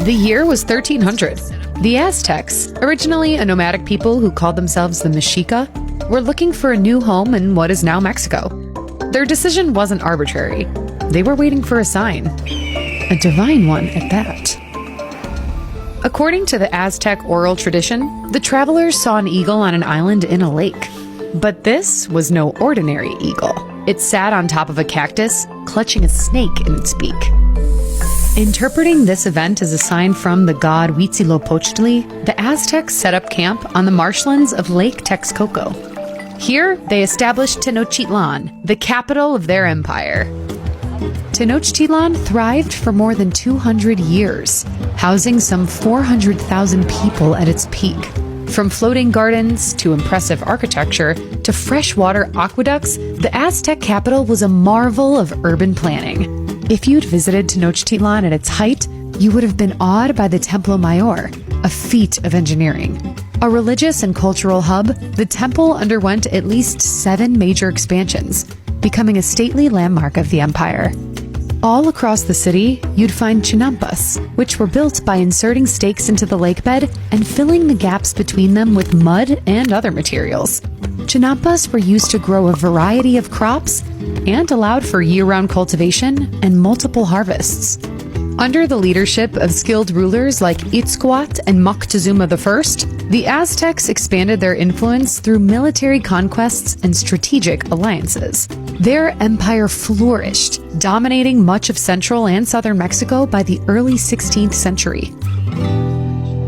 The year was 1300. The Aztecs, originally a nomadic people who called themselves the Mexica, were looking for a new home in what is now Mexico. Their decision wasn't arbitrary. They were waiting for a sign. A divine one at that. According to the Aztec oral tradition, the travelers saw an eagle on an island in a lake. But this was no ordinary eagle. It sat on top of a cactus, clutching a snake in its beak. Interpreting this event as a sign from the god Huitzilopochtli, the Aztecs set up camp on the marshlands of Lake Texcoco. Here, they established Tenochtitlan, the capital of their empire. Tenochtitlan thrived for more than 200 years, housing some 400,000 people at its peak. From floating gardens to impressive architecture to freshwater aqueducts, the Aztec capital was a marvel of urban planning. If you'd visited Tenochtitlan at its height, you would have been awed by the Templo Mayor, a feat of engineering. A religious and cultural hub, the temple underwent at least 7 major expansions, becoming a stately landmark of the empire. All across the city, you'd find chinampas, which were built by inserting stakes into the lake bed and filling the gaps between them with mud and other materials. Chinampas were used to grow a variety of crops and allowed for year-round cultivation and multiple harvests. Under the leadership of skilled rulers like Itzcoatl and Moctezuma I, the Aztecs expanded their influence through military conquests and strategic alliances. Their empire flourished, dominating much of central and southern Mexico by the early 16th century.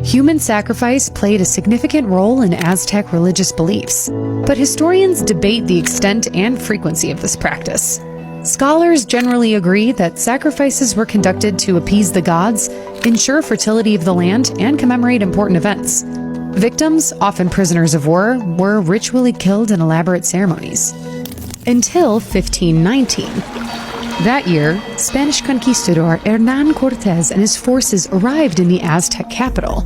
Human sacrifice played a significant role in Aztec religious beliefs, but historians debate the extent and frequency of this practice. Scholars generally agree that sacrifices were conducted to appease the gods, ensure fertility of the land, and commemorate important events. Victims, often prisoners of war, were ritually killed in elaborate ceremonies. Until 1519. That year, Spanish conquistador Hernán Cortés and his forces arrived in the Aztec capital.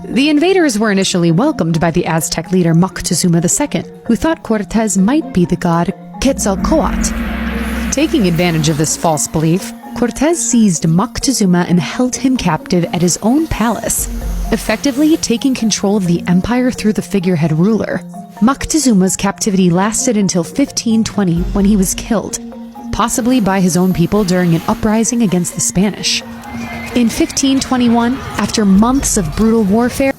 The invaders were initially welcomed by the Aztec leader Moctezuma II, who thought Cortés might be the god Quetzalcoatl. Taking advantage of this false belief, Cortés seized Moctezuma and held him captive at his own palace, effectively taking control of the empire through the figurehead ruler. Moctezuma's captivity lasted until 1520, when he was killed, possibly by his own people during an uprising against the Spanish. In 1521, after months of brutal warfare,